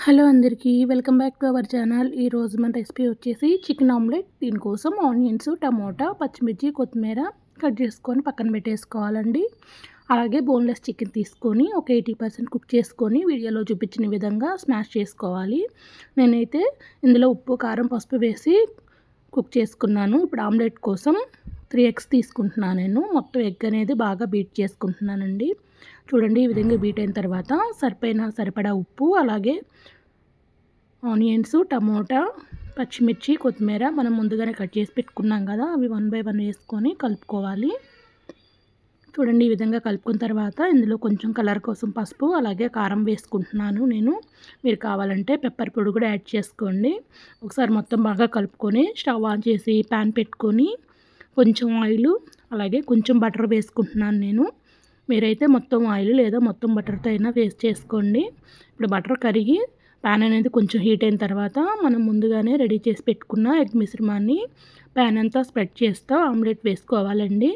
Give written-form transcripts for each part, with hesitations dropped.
Hello అందరికీ welcome back to our channel. ఈరోజు మన రెసిపీ వచ్చేసి చికెన్ ఆమ్లెట్. దీనికోసం ఆనియన్స్, టమోటా, పచ్చిమిర్చి, కొత్తిమీర కట్ చేసుకొని పక్కన పెట్టేసుకోవాలండి. అలాగే బోన్లెస్ చికెన్ తీసుకొని ఒక 80% కుక్ చేసుకొని వీడియోలో చూపించిన విధంగా స్మాష్ చేసుకోవాలి. నేనైతే ఇందులో ఉప్పు, కారం, పసుపు వేసి కుక్ చేసుకున్నాను. ఇప్పుడు ఆమ్లెట్ కోసం 3 ఎగ్స్ తీసుకుంటున్నాను. నేను మొత్తం ఎగ్ అనేది బాగా బీట్ చేసుకుంటున్నానండి. చూడండి, ఈ విధంగా బీట్ అయిన తర్వాత సరిపడా ఉప్పు, అలాగే ఆనియన్స్, టమోటా, పచ్చిమిర్చి, కొత్తిమీర మనం ముందుగానే కట్ చేసి పెట్టుకున్నాం కదా, అవి 1 బై 1 వేసుకొని కలుపుకోవాలి. చూడండి, ఈ విధంగా కలుపుకున్న తర్వాత ఇందులో కొంచెం కలర్ కోసం పసుపు, అలాగే కారం వేసుకుంటున్నాను నేను. మీరు కావాలంటే పెప్పర్ పొడి కూడా యాడ్ చేసుకోండి. ఒకసారి మొత్తం బాగా కలుపుకొని స్టవ్ ఆన్ చేసి ప్యాన్ పెట్టుకొని కొంచెం ఆయిల్, అలాగే కొంచెం బటర్ వేసుకుంటున్నాను నేను. మీరైతే మొత్తం ఆయిల్ లేదా మొత్తం బటర్తో అయినా వేస్ట్ చేసుకోండి. ఇప్పుడు బటర్ కరిగి ప్యాన్ అనేది కొంచెం హీట్ అయిన తర్వాత మనం ముందుగానే రెడీ చేసి పెట్టుకున్న ఎగ్ మిశ్రమాన్ని ప్యాన్ అంతా స్ప్రెడ్ చేస్తూ ఆమ్లెట్ వేసుకోవాలండి.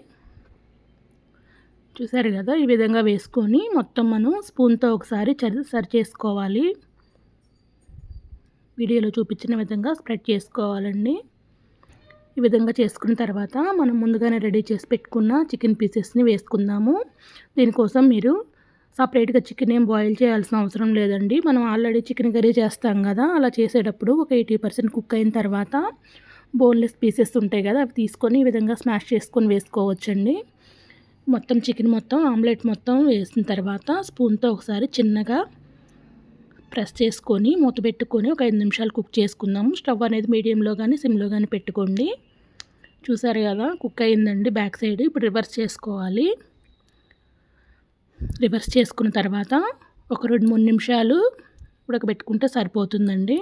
చూసారు కదా, ఈ విధంగా వేసుకొని మొత్తం మనం స్పూన్తో ఒకసారి సరి చేసుకోవాలి. వీడియోలో చూపించిన విధంగా స్ప్రెడ్ చేసుకోవాలండి. ఈ విధంగా చేసుకున్న తర్వాత మనం ముందుగానే రెడీ చేసి పెట్టుకున్న చికెన్ పీసెస్ని వేసుకుందాము. దీనికోసం మీరు సపరేట్గా చికెన్ ఏం బాయిల్ చేయాల్సిన అవసరం లేదండి. మనం ఆల్రెడీ చికెన్ కర్రీ చేస్తాం కదా, అలా చేసేటప్పుడు ఒక 80% కుక్ అయిన తర్వాత బోన్లెస్ పీసెస్ ఉంటాయి కదా, అవి తీసుకొని ఈ విధంగా స్మాష్ చేసుకొని వేసుకోవచ్చండి. మొత్తం చికెన్ మొత్తం ఆమ్లెట్ మొత్తం వేసిన తర్వాత స్పూన్తో ఒకసారి చిన్నగా ప్రెస్ చేసుకొని మూత పెట్టుకొని ఒక 5 నిమిషాలు కుక్ చేసుకుందాము. స్టవ్ అనేది మీడియంలో కానీ సిమ్లో కానీ పెట్టుకోండి. చూసారు కదా, కుక్ అయిందండి బ్యాక్ సైడ్. ఇప్పుడు రివర్స్ చేసుకోవాలి. రివర్స్ చేసుకున్న తర్వాత ఒక 2-3 నిమిషాలు ఉడకబెట్టుకుంటే సరిపోతుందండి.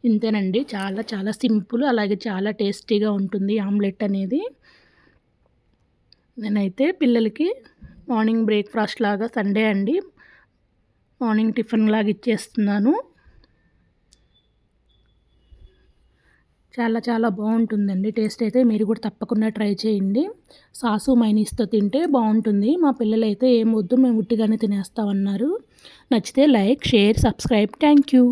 ఇంతేనండి, చాలా చాలా సింపుల్, అలాగే చాలా టేస్టీగా ఉంటుంది ఆమ్లెట్ అనేది. నేనైతే పిల్లలకి మార్నింగ్ బ్రేక్ఫాస్ట్ లాగా సండే అండి మార్నింగ్ టిఫిన్ లాగా ఇచ్చేస్తున్నాను. చాలా చాలా బాగుంటుందండి టేస్ట్ అయితే. మీరు కూడా తప్పకుండా ట్రై చేయండి. సాసు మైనీస్తో తింటే బాగుంటుంది. మా పిల్లలైతే ఏం వద్దు, మేము ఉట్టిగానే తినేస్తామన్నారు. నచ్చితే like, share, subscribe. Thank you.